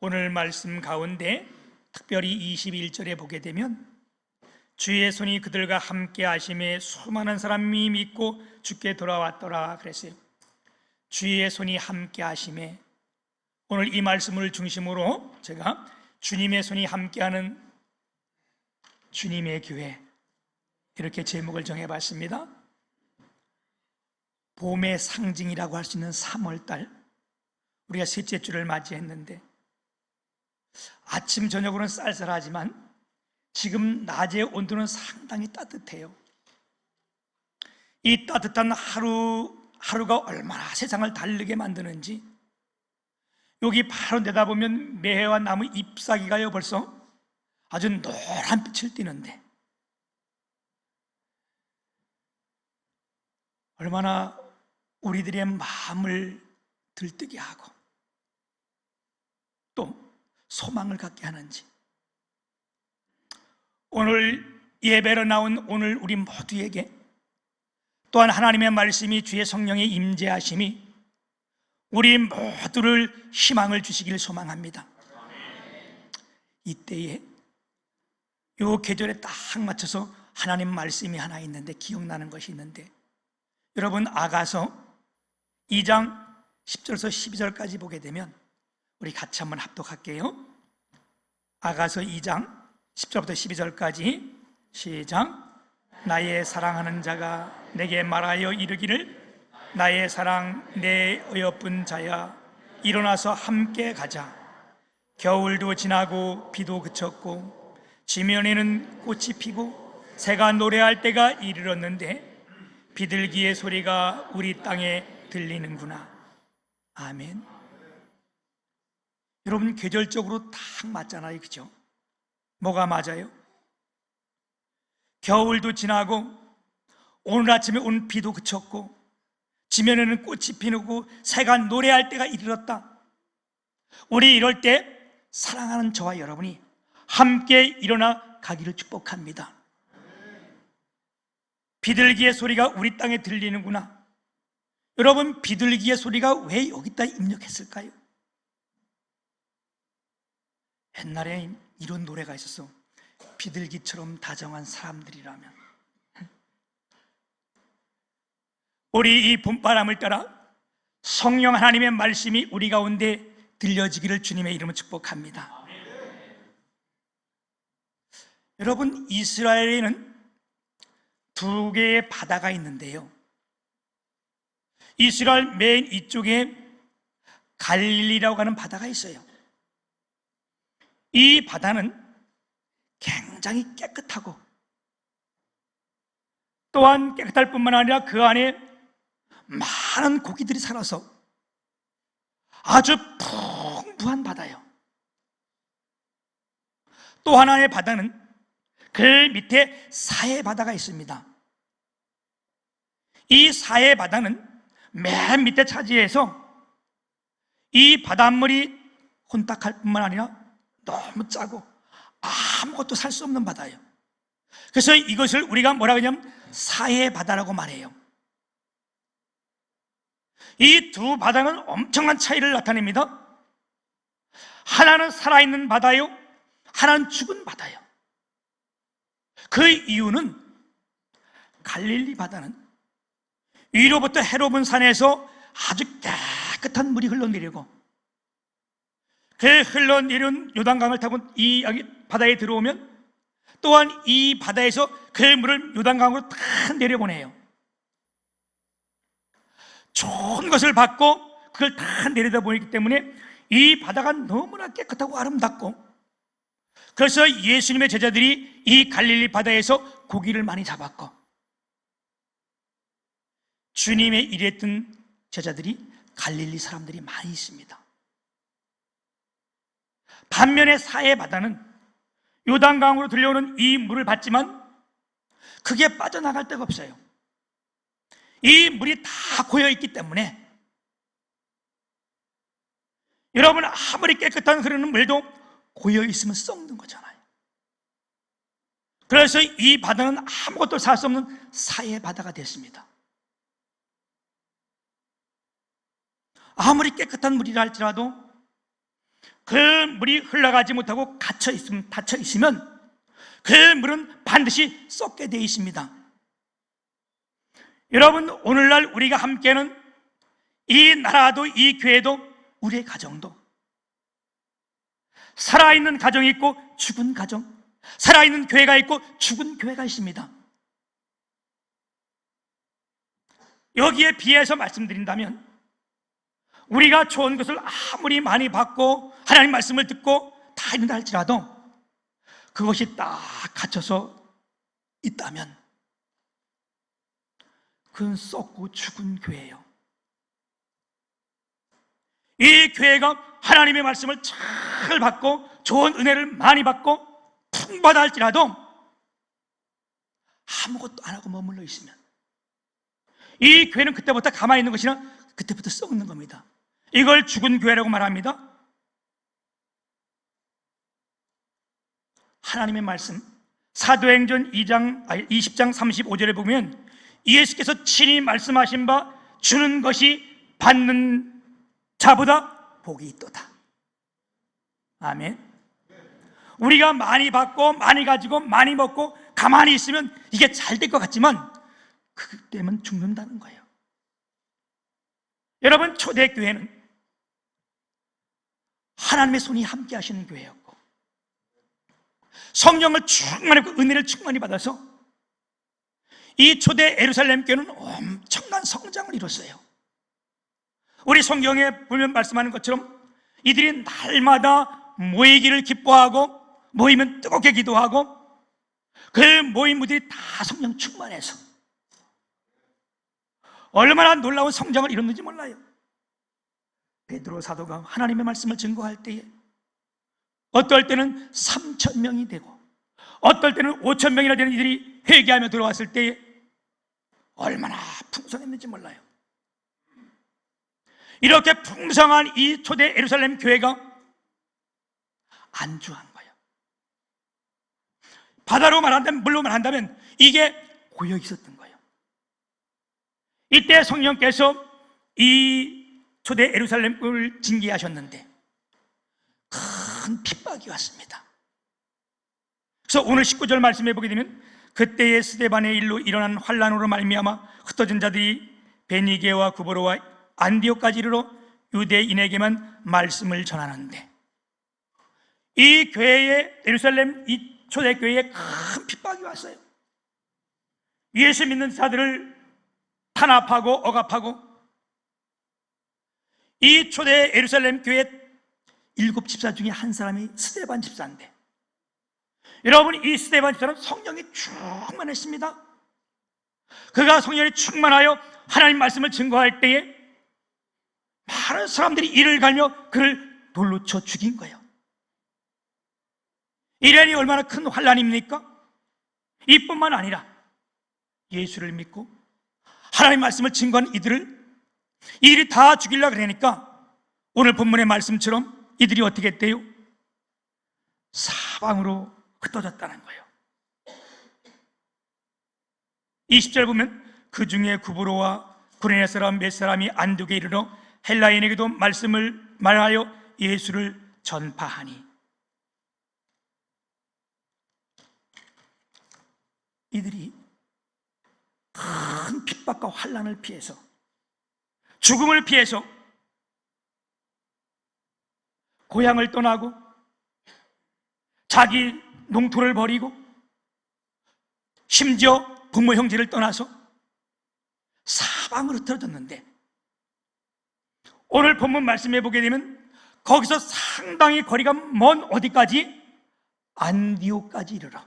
오늘 말씀 가운데 특별히 21절에 보게 되면 주의 손이 그들과 함께 하심에 수많은 사람이 믿고 주께 돌아왔더라 그랬어요. 주의 손이 함께 하심에, 오늘 이 말씀을 중심으로 제가 주님의 손이 함께하는 주님의 교회, 이렇게 제목을 정해봤습니다. 봄의 상징이라고 할 수 있는 3월달, 우리가 셋째 주를 맞이했는데 아침 저녁으로는 쌀쌀하지만 지금 낮의 온도는 상당히 따뜻해요. 이 따뜻한 하루가 얼마나 세상을 다르게 만드는지, 여기 바로 내다보면 매해와 나무 잎사귀가요 벌써 아주 노란 빛을 띠는데 얼마나 우리들의 마음을 들뜨게 하고 또 소망을 갖게 하는지, 오늘 예배로 나온 오늘 우리 모두에게 또한 하나님의 말씀이, 주의 성령의 임재하심이 우리 모두를 희망을 주시기를 소망합니다. 이때에 이 계절에 딱 맞춰서 하나님 말씀이 하나 있는데, 기억나는 것이 있는데, 여러분 아가서 2장 10절에서 12절까지 보게 되면 우리 같이 한번 합독할게요. 아가서 2장 10절부터 12절까지 시작. 나의 사랑하는 자가 내게 말하여 이르기를, 나의 사랑 내 어여쁜 자야, 일어나서 함께 가자. 겨울도 지나고 비도 그쳤고 지면에는 꽃이 피고 새가 노래할 때가 이르렀는데 비둘기의 소리가 우리 땅에 들리는구나. 아멘. 여러분 계절적으로 딱 맞잖아요, 그죠? 뭐가 맞아요? 겨울도 지나고 오늘 아침에 온 비도 그쳤고 지면에는 꽃이 피고 새가 노래할 때가 이르렀다. 우리 이럴 때 사랑하는 저와 여러분이 함께 일어나 가기를 축복합니다. 비둘기의 소리가 우리 땅에 들리는구나. 여러분, 비둘기의 소리가 왜 여기다 입력했을까요? 옛날에 이런 노래가 있었어. 비둘기처럼 다정한 사람들이라면. 우리 이 봄바람을 따라 성령 하나님의 말씀이 우리 가운데 들려지기를 주님의 이름으로 축복합니다. 여러분, 이스라엘에는 두 개의 바다가 있는데요, 이스라엘 맨 이쪽에 갈릴리라고 하는 바다가 있어요. 이 바다는 굉장히 깨끗하고 또한 깨끗할 뿐만 아니라 그 안에 많은 고기들이 살아서 아주 풍부한 바다예요. 또 하나의 바다는 그 밑에 사해 바다가 있습니다. 이 사해 바다는 맨 밑에 차지해서 이 바닷물이 혼탁할 뿐만 아니라 너무 짜고 아무것도 살 수 없는 바다예요. 그래서 이것을 우리가 뭐라고 하냐면 사해 바다라고 말해요. 이 두 바다는 엄청난 차이를 나타냅니다. 하나는 살아있는 바다요, 하나는 죽은 바다예요. 그 이유는 갈릴리 바다는 위로부터 해로운 산에서 아주 깨끗한 물이 흘러내리고 그 흘러내린 요단강을 타고 이 바다에 들어오면 또한 이 바다에서 그 물을 요단강으로 다 내려보내요. 좋은 것을 받고 그걸 다 내려다 보이기 때문에 이 바다가 너무나 깨끗하고 아름답고, 그래서 예수님의 제자들이 이 갈릴리 바다에서 고기를 많이 잡았고 주님의 일했던 제자들이 갈릴리 사람들이 많이 있습니다. 반면에 사해 바다는 요단강으로 들려오는 이 물을 받지만 그게 빠져나갈 데가 없어요. 이 물이 다 고여있기 때문에 여러분, 아무리 깨끗한 흐르는 물도 고여있으면 썩는 거잖아요. 그래서 이 바다는 아무것도 살 수 없는 사해 바다가 됐습니다. 아무리 깨끗한 물이라 할지라도 그 물이 흘러가지 못하고 닫혀 있으면 그 물은 반드시 썩게 되어 있습니다. 여러분, 오늘날 우리가 함께하는 이 나라도, 이 교회도, 우리의 가정도, 살아있는 가정이 있고 죽은 가정, 살아있는 교회가 있고 죽은 교회가 있습니다. 여기에 비해서 말씀드린다면, 우리가 좋은 것을 아무리 많이 받고 하나님 말씀을 듣고 다 있는다 할지라도 그것이 딱 갇혀서 있다면 그건 썩고 죽은 교회예요. 이 교회가 하나님의 말씀을 잘 받고 좋은 은혜를 많이 받고 풍부하다 할지라도 아무것도 안 하고 머물러 있으면 이 교회는 그때부터 가만히 있는 것이 아니라 그때부터 썩는 겁니다. 이걸 죽은 교회라고 말합니다. 하나님의 말씀 사도행전 20장 35절에 보면 예수께서 친히 말씀하신 바 주는 것이 받는 자보다 복이 있도다. 아멘. 우리가 많이 받고 많이 가지고 많이 먹고 가만히 있으면 이게 잘 될 것 같지만 그때면 죽는다는 거예요. 여러분, 초대교회는 하나님의 손이 함께 하시는 교회였고 성령을 충만히 받고 은혜를 충만히 받아서 이 초대 예루살렘 교회는 엄청난 성장을 이뤘어요. 우리 성경에 보면 말씀하는 것처럼 이들이 날마다 모이기를 기뻐하고 모이면 뜨겁게 기도하고 그 모인 무들이 다 성령 충만해서 얼마나 놀라운 성장을 이뤘는지 몰라요. 베드로 사도가 하나님의 말씀을 증거할 때에 어떨 때는 3,000명이 되고 어떨 때는 5,000명이나 되는 이들이 회개하며 들어왔을 때에 얼마나 풍성했는지 몰라요. 이렇게 풍성한 이 초대 예루살렘 교회가 안주한 거예요. 바다로 말한다면, 물로 말한다면 이게 고여 있었던 거예요. 이때 성령께서 이 초대 예루살렘을 징계하셨는데 큰 핍박이 왔습니다. 그래서 오늘 19절 말씀해 보게 되면 그때의 스데반의 일로 일어난 환란으로 말미암아 흩어진 자들이 베니게와 구브로와 안디옥까지 이르러 유대인에게만 말씀을 전하는데 이 교회에 예루살렘 이 초대교회에 큰 핍박이 왔어요. 예수 믿는 자들을 탄압하고 억압하고 이 초대 예루살렘 교회 7집사 중에 한 사람이 스데반 집사인데 여러분, 이 스데반 집사는 성령이 충만했습니다. 그가 성령이 충만하여 하나님 말씀을 증거할 때에 많은 사람들이 이를 갈며 그를 돌로 쳐 죽인 거예요. 이란이 얼마나 큰 환란입니까? 이뿐만 아니라 예수를 믿고 하나님 말씀을 증거한 이들이 다 죽이려고 그러니까 오늘 본문의 말씀처럼 이들이 어떻게 했대요? 사방으로 흩어졌다는 거예요. 20절 보면 그 중에 구브로와 구레네 사람 몇 사람이 안디옥에 이르러 헬라인에게도 말씀을 말하여 예수를 전파하니 이들이 큰 핍박과 환난을 피해서 죽음을 피해서 고향을 떠나고 자기 농토를 버리고 심지어 부모 형제를 떠나서 사방으로 흩어졌는데 오늘 본문 말씀해 보게 되면 거기서 상당히 거리가 먼 어디까지? 안디옥까지 이르러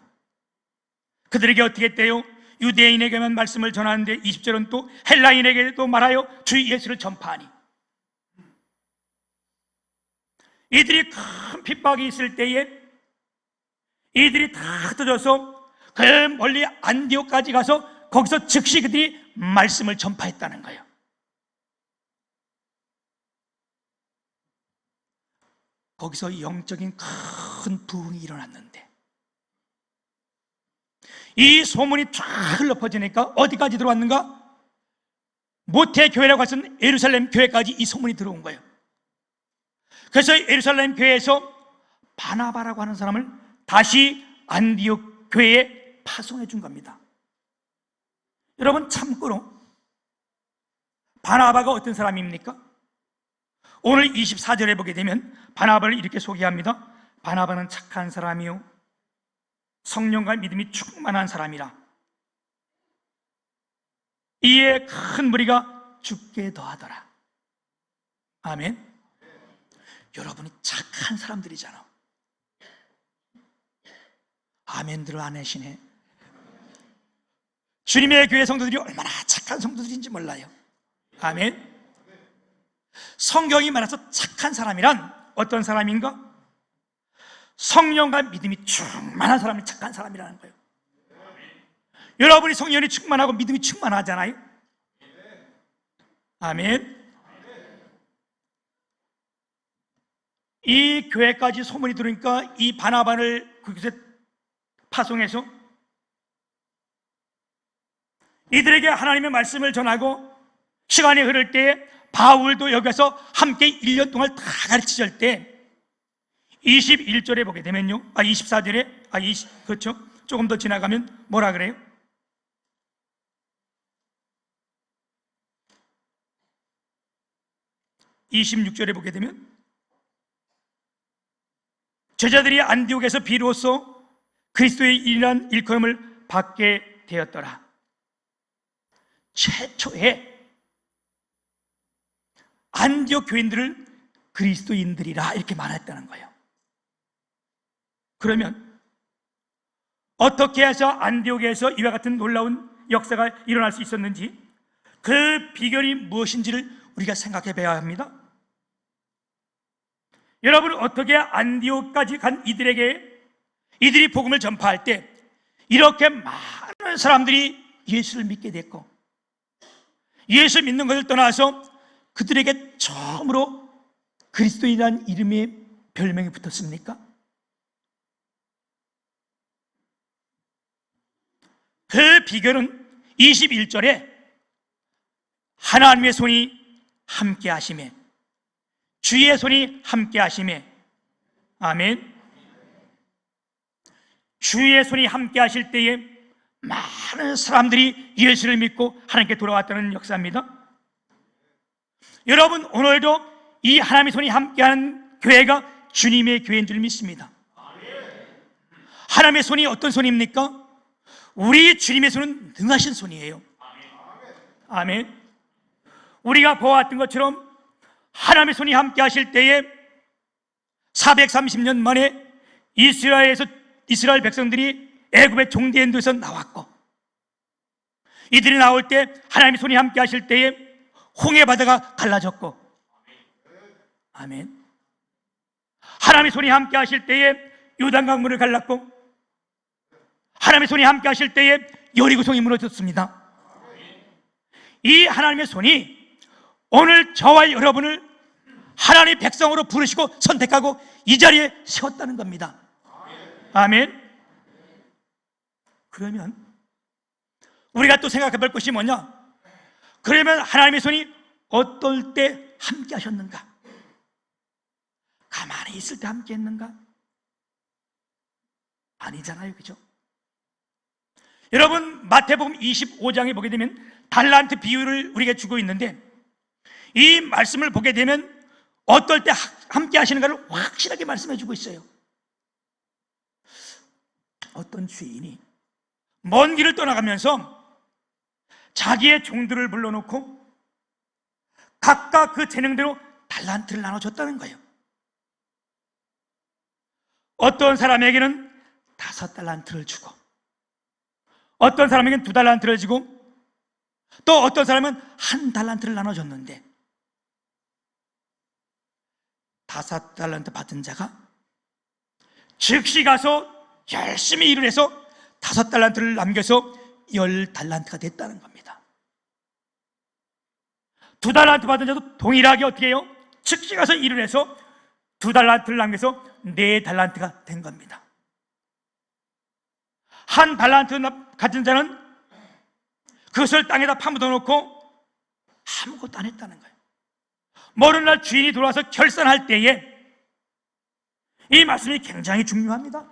그들에게 어떻게 했대요? 유대인에게만 말씀을 전하는데 20절은 또 헬라인에게도 말하여 주 예수를 전파하니 이들이 큰 핍박이 있을 때에 이들이 다 흩어져서 그 멀리 안디옥까지 가서 거기서 즉시 그들이 말씀을 전파했다는 거예요. 거기서 영적인 큰 부흥이 일어났는데 이 소문이 쫙 흘러 퍼지니까 어디까지 들어왔는가? 모태 교회라고 하는 예루살렘 교회까지 이 소문이 들어온 거예요. 그래서 예루살렘 교회에서 바나바라고 하는 사람을 다시 안디옥 교회에 파송해 준 겁니다. 여러분, 참고로 바나바가 어떤 사람입니까? 오늘 24절에 보게 되면 바나바를 이렇게 소개합니다. 바나바는 착한 사람이요 성령과 믿음이 충만한 사람이라 이에 큰 무리가 죽게 더하더라. 아멘. 여러분이 착한 사람들이잖아. 아멘들을 안 하시네. 주님의 교회 성도들이 얼마나 착한 성도들인지 몰라요. 아멘. 성경이 말해서 착한 사람이란 어떤 사람인가? 성령과 믿음이 충만한 사람이 착한 사람이라는 거예요. 여러분이 성령이 충만하고 믿음이 충만하잖아요. 아멘. 이 교회까지 소문이 들으니까 이 바나바를 그곳에 파송해서 이들에게 하나님의 말씀을 전하고 시간이 흐를 때에 바울도 여기서 함께 1년 동안 다 가르치실 때 21절에 보게 되면요, 24절에 그렇죠, 조금 더 지나가면 뭐라 그래요? (26절에) 보게 되면 제자들이 안디옥에서 비로소 그리스도의 일이란 일컬음을 받게 되었더라. 최초에 안디옥 교인들을 그리스도인들이라 이렇게 말했다는 거예요. 그러면 어떻게 해서 안디옥에서 이와 같은 놀라운 역사가 일어날 수 있었는지, 그 비결이 무엇인지를 우리가 생각해 봐야 합니다. 여러분, 어떻게 안디옥까지 간 이들이 복음을 전파할 때 이렇게 많은 사람들이 예수를 믿게 됐고, 예수 믿는 것을 떠나서 그들에게 처음으로 그리스도인이라는 이름의 별명이 붙었습니까? 그 비결은 21절에 하나님의 손이 함께 하심에, 주의 손이 함께 하심에, 아멘. 주의 손이 함께 하실 때에 많은 사람들이 예수를 믿고 하나님께 돌아왔다는 역사입니다. 여러분, 오늘도 이 하나님의 손이 함께하는 교회가 주님의 교회인 줄 믿습니다. 하나님의 손이 어떤 손입니까? 우리 주님의 손은 능하신 손이에요. 아멘. 우리가 보았던 것처럼 하나님의 손이 함께 하실 때에 430년 만에 이스라엘 백성들이 애굽의 종대인도에서 나왔고, 이들이 나올 때 하나님의 손이 함께 하실 때에 홍해 바다가 갈라졌고, 아멘. 하나님의 손이 함께 하실 때에 요단강물을 갈랐고, 하나님의 손이 함께 하실 때에 여리고성이 무너졌습니다. 이 하나님의 손이 오늘 저와 여러분을 하나님의 백성으로 부르시고 선택하고 이 자리에 세웠다는 겁니다. 아멘. 그러면 우리가 또 생각해 볼 것이 뭐냐? 그러면 하나님의 손이 어떨 때 함께 하셨는가? 가만히 있을 때 함께 했는가? 아니잖아요, 그죠? 여러분, 마태복음 25장에 보게 되면 달란트 비유를 우리에게 주고 있는데, 이 말씀을 보게 되면 어떨 때 함께 하시는가를 확실하게 말씀해 주고 있어요. 어떤 주인이 먼 길을 떠나가면서 자기의 종들을 불러놓고 각각 그 재능대로 달란트를 나눠줬다는 거예요. 어떤 사람에게는 5달란트를 주고, 어떤 사람에게는 2달란트를 주고, 또 어떤 사람은 1달란트를 나눠줬는데, 5달란트 받은 자가 즉시 가서 열심히 일을 해서 5달란트를 남겨서 10달란트가 됐다는 겁니다. 2달란트 받은 자도 동일하게 어떻게 해요? 즉시 가서 일을 해서 2달란트를 남겨서 4달란트가 된 겁니다. 1달란트 가진 자는 그것을 땅에다 파묻어 놓고 아무것도 안 했다는 거예요. 모든 날 주인이 돌아와서 결산할 때에 이 말씀이 굉장히 중요합니다.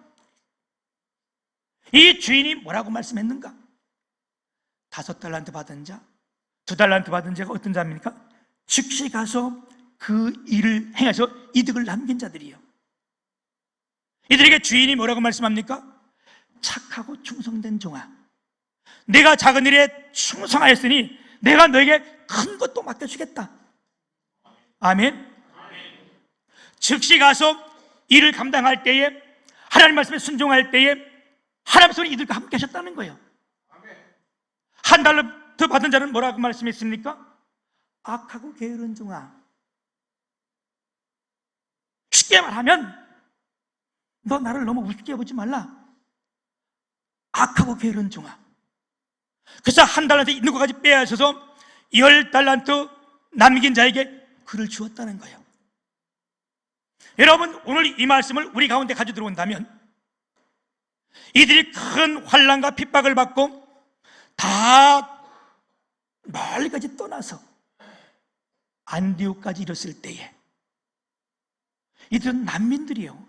이 주인이 뭐라고 말씀했는가? 5달란트 받은 자, 2달란트 받은 자가 어떤 자입니까? 즉시 가서 그 일을 행해서 이득을 남긴 자들이요. 이들에게 주인이 뭐라고 말씀합니까? 착하고 충성된 종아, 내가 작은 일에 충성하였으니 내가 너에게 큰 것도 맡겨주겠다. 아멘. 즉시 가서 일을 감당할 때에, 하나님 말씀에 순종할 때에 하나님 손이 이들과 함께 하셨다는 거예요. 1달란트 받은 자는 뭐라고 말씀했습니까? 악하고 게으른 종아, 쉽게 말하면 너 나를 너무 우습게 보지 말라. 악하고 게으른 종아. 그래서 1달란트 있는 것까지 빼앗아서 10달란트 남긴 자에게 그를 주었다는 거예요. 여러분, 오늘 이 말씀을 우리 가운데 가져 들어온다면 이들이 큰 환난과 핍박을 받고 다 멀리까지 떠나서 안디옥까지 이뤘을 때에 이들은 난민들이에요.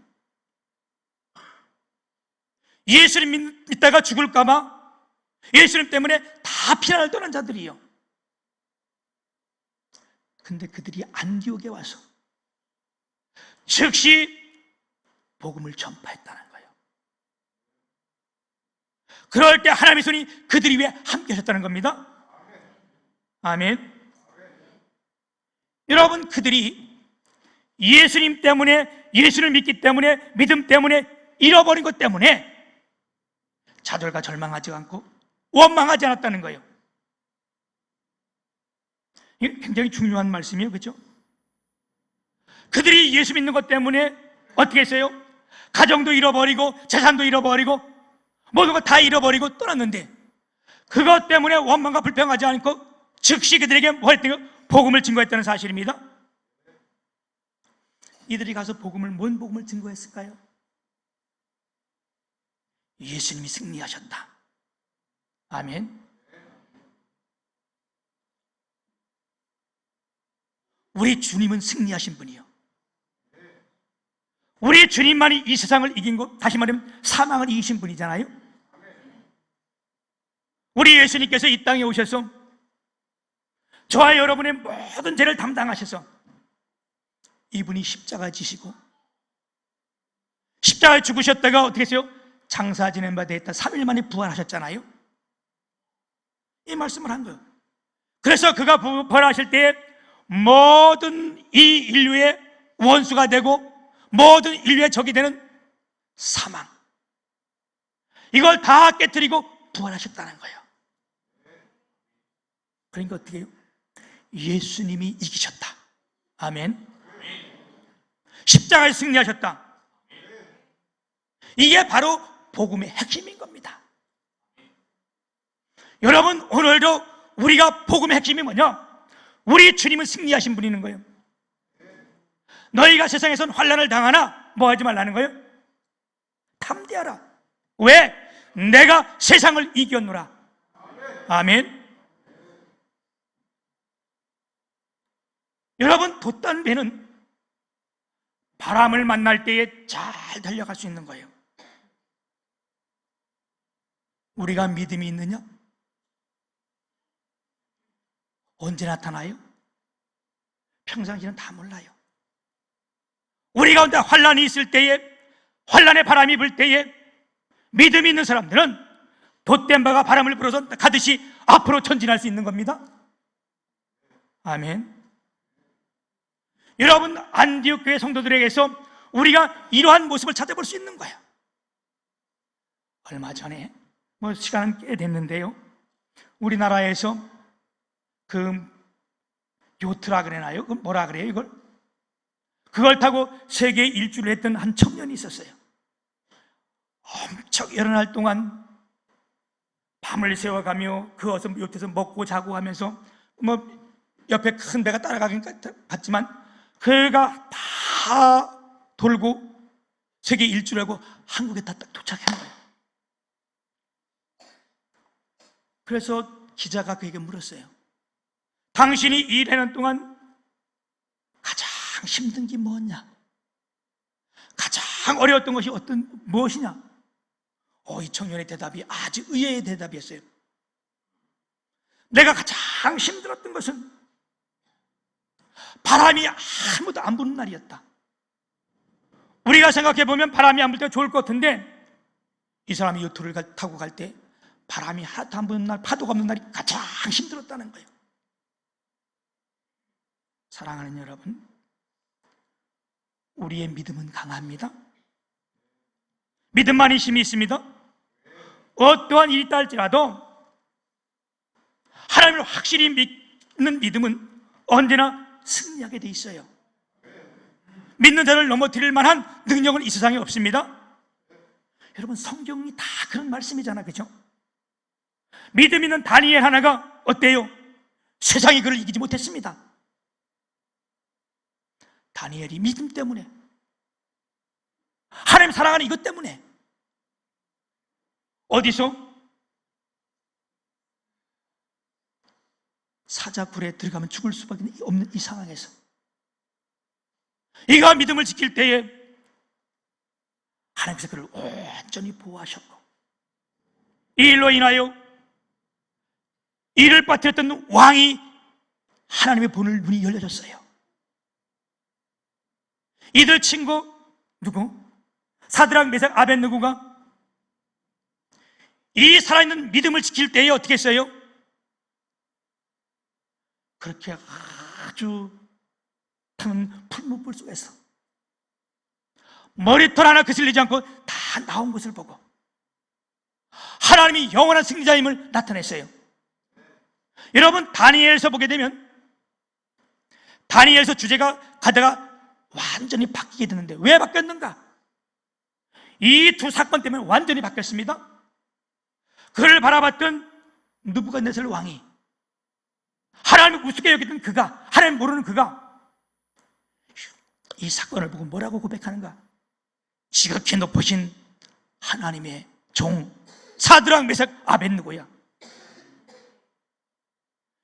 예수님 믿다가 죽을까봐 예수님 때문에 다 피난을 떠난 자들이에요. 근데 그들이 안디옥에 와서 즉시 복음을 전파했다는 거예요. 그럴 때 하나님의 손이 그들이 위해 함께 하셨다는 겁니다. 아멘. 여러분, 그들이 예수님 때문에, 예수를 믿기 때문에, 믿음 때문에 잃어버린 것 때문에 좌절과 절망하지 않고 원망하지 않았다는 거예요. 이게 굉장히 중요한 말씀이에요. 그렇죠? 그들이 예수 믿는 것 때문에 어떻게 했어요? 가정도 잃어버리고 재산도 잃어버리고 모든 것 다 잃어버리고 떠났는데 그것 때문에 원망과 불평하지 않고 즉시 그들에게 뭐 했대요? 복음을 증거했다는 사실입니다. 이들이 가서 뭔 복음을 증거했을까요? 예수님이 승리하셨다. 아멘. 우리 주님은 승리하신 분이요. 우리 주님만이 이 세상을 이긴 것, 다시 말하면 사망을 이기신 분이잖아요. 우리 예수님께서 이 땅에 오셔서 저와 여러분의 모든 죄를 담당하셔서 이분이 십자가 지시고 십자가에 죽으셨다가 어떻게 했어요? 장사 지낸 바 되었다 3일 만에 부활하셨잖아요. 이 말씀을 한 거예요. 그래서 그가 부활하실 때에 모든 이 인류의 원수가 되고 모든 인류의 적이 되는 사망, 이걸 다 깨뜨리고 부활하셨다는 거예요. 그러니까 어떻게 해요? 예수님이 이기셨다. 아멘. 십자가에 승리하셨다. 이게 바로 복음의 핵심인 겁니다. 여러분, 오늘도 우리가 복음의 핵심이 뭐냐? 우리 주님은 승리하신 분이는 거예요. 너희가 세상에선 환난을 당하나 뭐 하지 말라는 거예요? 탐대하라. 왜? 내가 세상을 이겼노라. 아멘. 여러분, 돛단 배는 바람을 만날 때에 잘 달려갈 수 있는 거예요. 우리가 믿음이 있느냐? 언제 나타나요? 평상시는 다 몰라요. 우리 가운데 환난이 있을 때에, 환난의 바람이 불 때에 믿음이 있는 사람들은 돛된 바가 바람을 불어서 가듯이 앞으로 전진할 수 있는 겁니다. 아멘. 여러분, 안디옥 교회 성도들에게서 우리가 이러한 모습을 찾아볼 수 있는 거예요. 얼마 전에 시간은 꽤 됐는데요, 우리나라에서 요트라 그러나요? 뭐라 그래요 이걸? 그걸 타고 세계 일주를 했던 한 청년이 있었어요. 엄청 여러 날 동안 밤을 새워가며 그 요트에서 먹고 자고 하면서 옆에 큰 배가 따라가긴 봤지만 그가 다 돌고 세계 일주를 하고 한국에 다 도착한 거예요. 그래서 기자가 그에게 물었어요. 당신이 일하는 동안 가장 힘든 게 뭐냐? 가장 어려웠던 것이 무엇이냐? 이 청년의 대답이 아주 의외의 대답이었어요. 내가 가장 힘들었던 것은 바람이 아무도 안 부는 날이었다. 우리가 생각해보면 바람이 안 불 때 좋을 것 같은데, 이 사람이 요트를 타고 갈 때 바람이 하나도 안 부는 날, 파도가 없는 날이 가장 힘들었다는 거예요. 사랑하는 여러분, 우리의 믿음은 강합니다. 믿음만이 힘이 있습니다. 어떠한 일이 있다 할지라도 하나님을 확실히 믿는 믿음은 언제나 승리하게 돼 있어요. 믿는 자를 넘어뜨릴 만한 능력은 이 세상에 없습니다. 여러분, 성경이 다 그런 말씀이잖아, 그죠? 믿음 있는 다니엘 하나가 어때요? 세상이 그를 이기지 못했습니다. 다니엘이 믿음 때문에, 하나님 사랑하는 이것 때문에, 어디서? 사자굴에 들어가면 죽을 수밖에 없는 이 상황에서 이가 믿음을 지킬 때에 하나님께서 그를 온전히 보호하셨고, 이 일로 인하여 이를 빠뜨렸던 왕이 하나님의 보는 눈이 열려졌어요. 이들 친구 누구? 사드락, 메삭, 아벳느고가 이 살아있는 믿음을 지킬 때에 어떻게 했어요? 그렇게 아주 타는 풀무불 속에서 머리털 하나 거슬리지 않고 다 나온 것을 보고 하나님이 영원한 승리자임을 나타냈어요. 여러분, 다니엘서 보게 되면 다니엘서 주제가 가다가 완전히 바뀌게 되는데, 왜 바뀌었는가? 이 두 사건 때문에 완전히 바뀌었습니다. 그를 바라봤던 느부갓네살 왕이, 하나님을 우습게 여겼던 그가, 하나님 모르는 그가 이 사건을 보고 뭐라고 고백하는가? 지극히 높으신 하나님의 종 사드락, 메삭, 아벳느고야.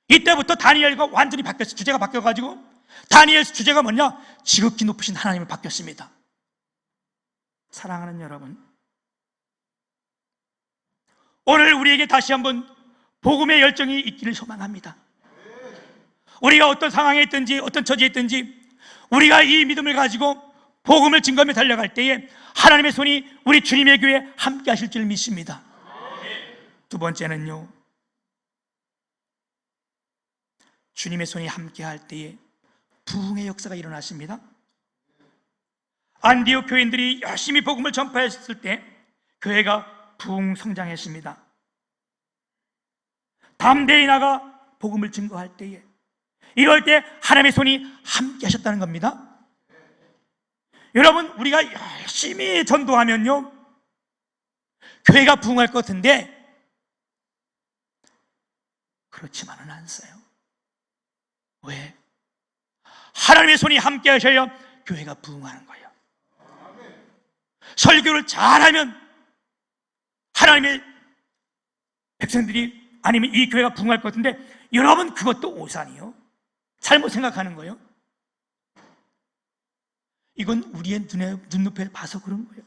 이때부터 다니엘과 완전히 바뀌었어요. 주제가 바뀌어가지고 다니엘 주제가 뭐냐? 지극히 높으신 하나님을 바뀌었습니다. 사랑하는 여러분, 오늘 우리에게 다시 한번 복음의 열정이 있기를 소망합니다. 우리가 어떤 상황에 있든지 어떤 처지에 있든지 우리가 이 믿음을 가지고 복음을 증거하며 달려갈 때에 하나님의 손이 우리 주님의 교회에 함께 하실 줄 믿습니다. 두 번째는요, 주님의 손이 함께 할 때에 부흥의 역사가 일어났습니다. 안디옥 교인들이 열심히 복음을 전파했을 때 교회가 부흥 성장했습니다. 담대히 나가 복음을 증거할 때에, 이럴 때 하나님의 손이 함께 하셨다는 겁니다. 여러분, 우리가 열심히 전도하면요 교회가 부흥할 것 같은데 그렇지만은 않아요. 왜? 하나님의 손이 함께 하셔야 교회가 부흥하는 거예요. 설교를 잘하면 하나님의 백성들이, 아니면 이 교회가 부흥할 것 같은데, 여러분, 그것도 오산이요. 잘못 생각하는 거예요. 이건 우리의 눈높이에 봐서 그런 거예요.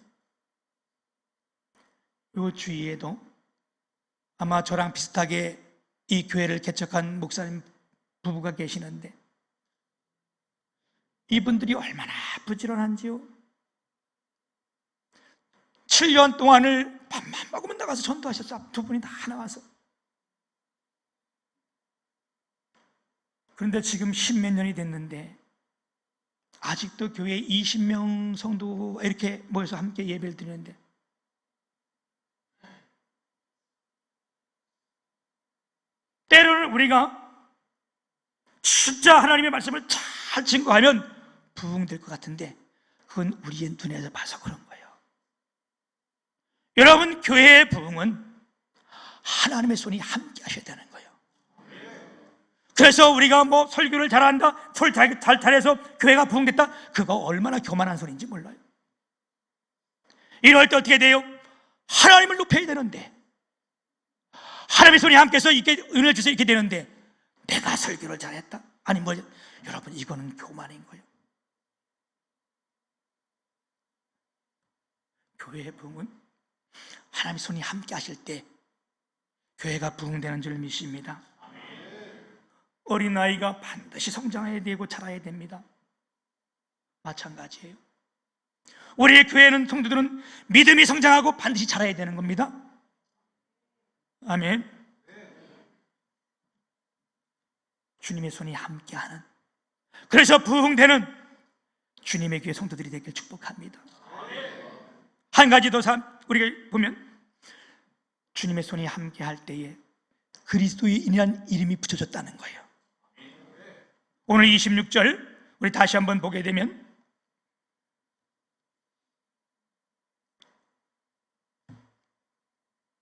요 주위에도 아마 저랑 비슷하게 이 교회를 개척한 목사님 부부가 계시는데, 이분들이 얼마나 부지런한지요. 7년 동안을 밥만 먹으면 나가서 전도하셨어. 두 분이 다 나와서. 그런데 지금 10몇 년이 됐는데 아직도 교회에 20명 성도가 이렇게 모여서 함께 예배를 드리는데, 때로는 우리가 진짜 하나님의 말씀을 잘 증거하면 부흥될 것 같은데 그건 우리의 눈에서 봐서 그런 거예요. 여러분, 교회의 부흥은 하나님의 손이 함께 하셔야 되는 거예요. 그래서 우리가 뭐 설교를 잘한다, 잘 잘해서 교회가 부흥됐다, 그거 얼마나 교만한 소리인지 몰라요. 이럴 때 어떻게 돼요? 하나님을 높여야 되는데, 하나님의 손이 함께해서 이렇게 은혜를 주세요 이렇게 되는데, 내가 설교를 잘했다? 아니 뭐, 여러분, 이거는 교만인 거예요. 교회의 부흥은 하나님의 손이 함께 하실 때 교회가 부흥되는 줄 믿습니다. 어린아이가 반드시 성장해야 되고 자라야 됩니다. 마찬가지예요. 우리의 교회는 성도들은 믿음이 성장하고 반드시 자라야 되는 겁니다. 아멘. 주님의 손이 함께하는, 그래서 부흥되는 주님의 교회 성도들이 되길 축복합니다. 한 가지 더 우리가 보면 주님의 손이 함께할 때에 그리스도인이라는 이름이 붙여졌다는 거예요. 오늘 26절 우리 다시 한번 보게 되면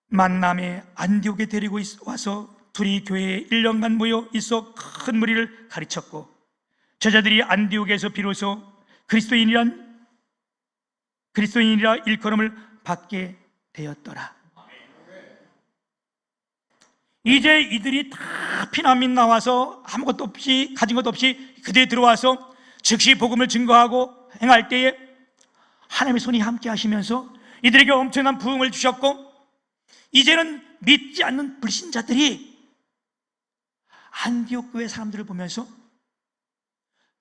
만남에 안디옥에 데리고 와서 둘이 교회에 1년간 모여 있어 큰 무리를 가르쳤고 제자들이 안디옥에서 비로소 그리스도인이라 일컬음을 받게 되었더라. 이제 이들이 다 피난민 나와서 아무것도 없이 가진 것도 없이 그들이 들어와서 즉시 복음을 증거하고 행할 때에 하나님의 손이 함께 하시면서 이들에게 엄청난 부흥을 주셨고 이제는 믿지 않는 불신자들이 안디옥 교회 사람들을 보면서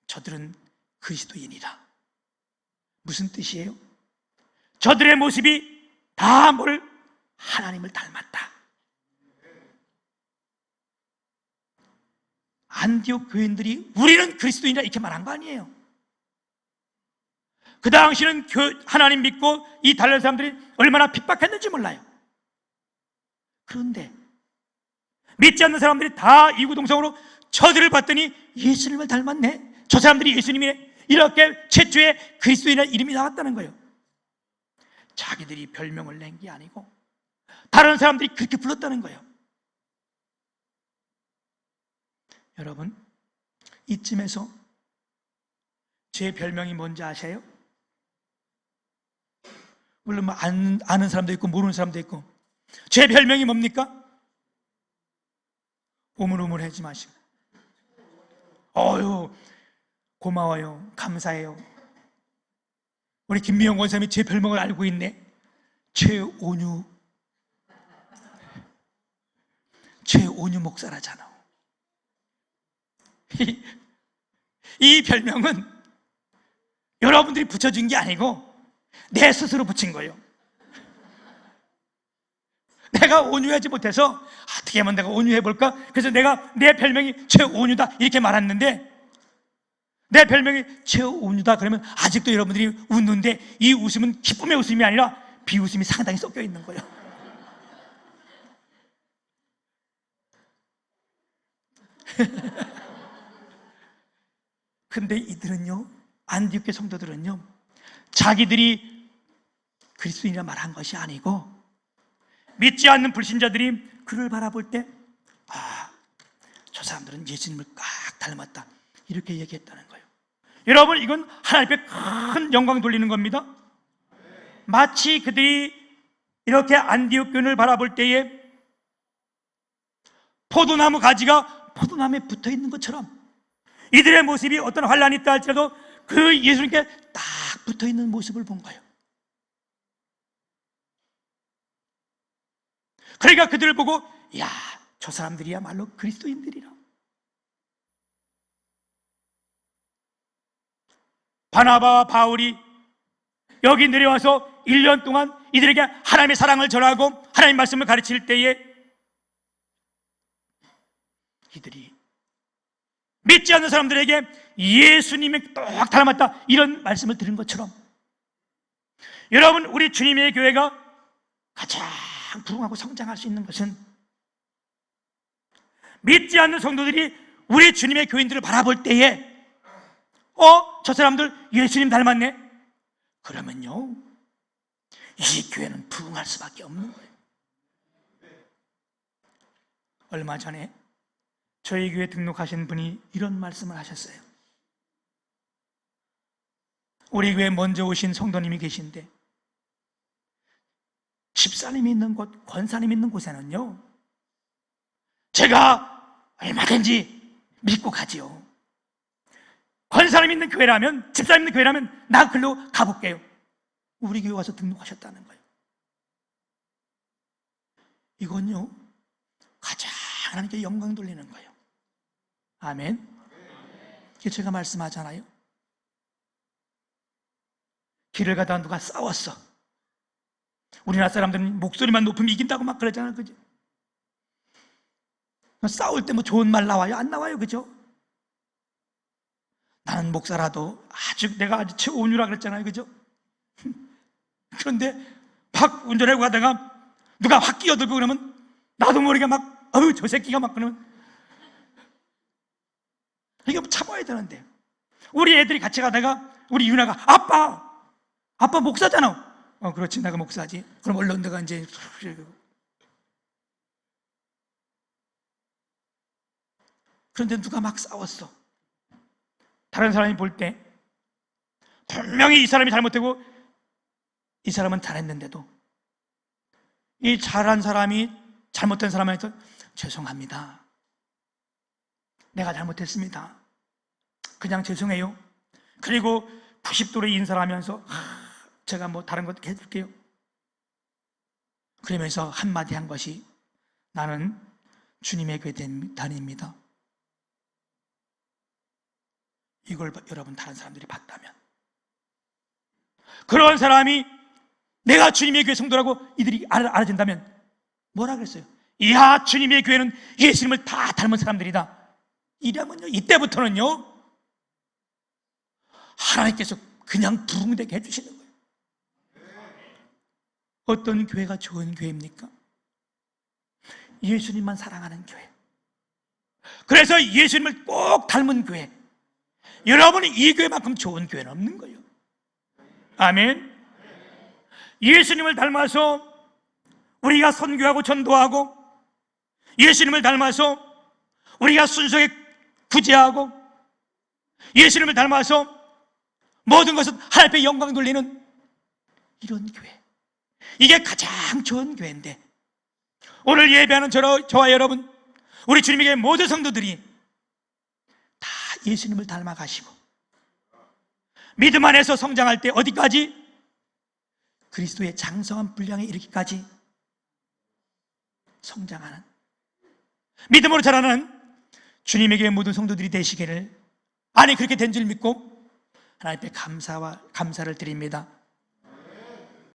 저들은 그리스도인이라. 무슨 뜻이에요? 저들의 모습이 다 하나님을 닮았다. 안디옥 교인들이 우리는 그리스도인이라 이렇게 말한 거 아니에요. 그 당시는 하나님 믿고 이 달란 사람들이 얼마나 핍박했는지 몰라요. 그런데 믿지 않는 사람들이 다 이구동성으로 저들을 봤더니 예수님을 닮았네. 저 사람들이 예수님이 이렇게 최초의 그리스도인이라는 이름이 나왔다는 거예요. 자기들이 별명을 낸 게 아니고 다른 사람들이 그렇게 불렀다는 거예요. 여러분, 이쯤에서 제 별명이 뭔지 아세요? 물론 아는 사람도 있고 모르는 사람도 있고. 제 별명이 뭡니까? 오물오물하지 마시고 고마워요, 감사해요. 우리 김미영 원사님이 제 별명을 알고 있네. 최온유 목사라잖아. 이 별명은 여러분들이 붙여준 게 아니고 내 스스로 붙인 거예요. 내가 온유하지 못해서 어떻게 하면 내가 온유해볼까? 그래서 내가 내 별명이 최온유다 이렇게 말했는데, 내 별명이 최온유다 그러면 아직도 여러분들이 웃는데 이 웃음은 기쁨의 웃음이 아니라 비웃음이 상당히 섞여 있는 거예요. 근데 이들은요, 안디옥 성도들은요, 자기들이 그리스도인이라 말한 것이 아니고 믿지 않는 불신자들이 그를 바라볼 때 저 사람들은 예수님을 꽉 닮았다 이렇게 얘기했다는 거예요. 여러분, 이건 하나님 앞에 큰 영광 돌리는 겁니다. 마치 그들이 이렇게 안디옥 교인을 바라볼 때에 포도나무 가지가 포도나무에 붙어 있는 것처럼 이들의 모습이 어떤 환란이 있다 할지라도 그 예수님께 딱 붙어 있는 모습을 본 거예요. 그러니까 그들을 보고 저 사람들이야말로 그리스도인들이라. 바나바와 바울이 여기 내려와서 1년 동안 이들에게 하나님의 사랑을 전하고 하나님의 말씀을 가르칠 때에 이들이 믿지 않는 사람들에게 예수님이 똑 닮았다 이런 말씀을 들은 것처럼, 여러분, 우리 주님의 교회가 가장 부흥하고 성장할 수 있는 것은 믿지 않는 성도들이 우리 주님의 교인들을 바라볼 때에 저 사람들 예수님 닮았네? 그러면요, 이 교회는 부흥할 수밖에 없는 거예요. 얼마 전에 저희 교회 등록하신 분이 이런 말씀을 하셨어요. 우리 교회에 먼저 오신 성도님이 계신데 집사님이 있는 곳, 권사님이 있는 곳에는요, 제가 얼마든지 믿고 가지요. 권사님 있는 교회라면, 집사님 있는 교회라면 나 글로 가볼게요. 우리 교회 와서 등록하셨다는 거예요. 이건요, 가장 하나님께 영광 돌리는 거예요. 아멘. 이게 제가 말씀하잖아요. 길을 가다가 누가 싸웠어. 우리나라 사람들은 목소리만 높으면 이긴다고 막 그러잖아요. 그죠? 싸울 때 뭐 좋은 말 나와요? 안 나와요. 그죠? 나는 목사라도 내가 아주 최온유라 그랬잖아요. 그죠? 그런데 막 운전하고 가다가 누가 확 끼어들고 그러면 나도 모르게 막 저 새끼가 막 그러면 이거 참아야 되는데, 우리 애들이 같이 가다가 우리 유나가 아빠 목사잖아. 그렇지, 내가 목사지. 그럼 얼른 내가 이제, 그런데 누가 막 싸웠어. 다른 사람이 볼 때 분명히 이 사람이 잘못되고 이 사람은 잘했는데도 이 잘한 사람이 잘못된 사람한테 죄송합니다, 내가 잘못했습니다, 그냥 죄송해요, 그리고 90도로 인사를 하면서 제가 뭐 다른 것도 해줄게요, 그러면서 한마디 한 것이 나는 주님의 교회 다닙니다. 이걸 여러분 다른 사람들이 봤다면, 그런 사람이 내가 주님의 교회 성도라고 이들이 알아준다면 뭐라 그랬어요? 이야, 주님의 교회는 예수님을 다 닮은 사람들이다. 이러면요, 이때부터는요 하나님께서 그냥 부흥되게 해주시는 거예요. 어떤 교회가 좋은 교회입니까? 예수님만 사랑하는 교회, 그래서 예수님을 꼭 닮은 교회. 여러분이 이 교회만큼 좋은 교회는 없는 거예요. 아멘. 예수님을 닮아서 우리가 선교하고 전도하고, 예수님을 닮아서 우리가 순수하게 구제하고, 예수님을 닮아서 모든 것은 하나님 앞에 영광 돌리는 이런 교회, 이게 가장 좋은 교회인데, 오늘 예배하는 저와 여러분, 우리 주님에게 모든 성도들이 다 예수님을 닮아가시고 믿음 안에서 성장할 때 어디까지? 그리스도의 장성한 분량에 이르기까지 성장하는, 믿음으로 자라는 주님에게 모든 성도들이 되시기를, 아니 그렇게 된 줄 믿고 하나님 앞에 감사를 드립니다.